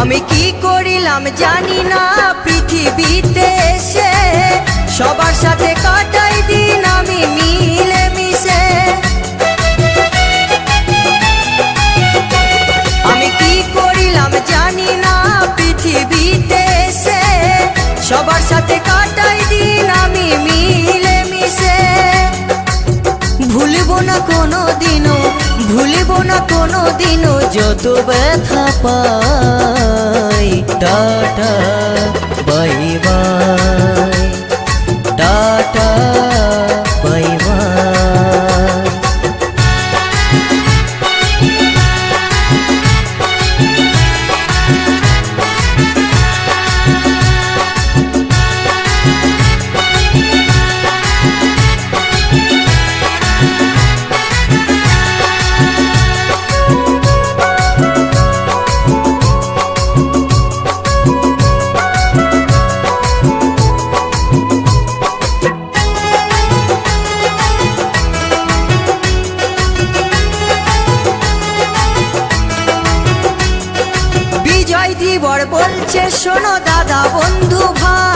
আমি কি করিলাম জানি না পৃথিবীতে এসে, সবার সাথে কাটাই দিন আমি মিলে মিশে। আমি কি করিলাম জানি না পৃথিবীতে এসে, সবার সাথে কাটাই দিন আমি মিলে মিশে। ভুলব না কোনো দিনও, ভুলব না কোনো দিনও যত ব্যথা পাই। Tata bye bye, tata bye bye. Bijoy দিবর বলছে শোনো দাদা বন্ধু ভাই,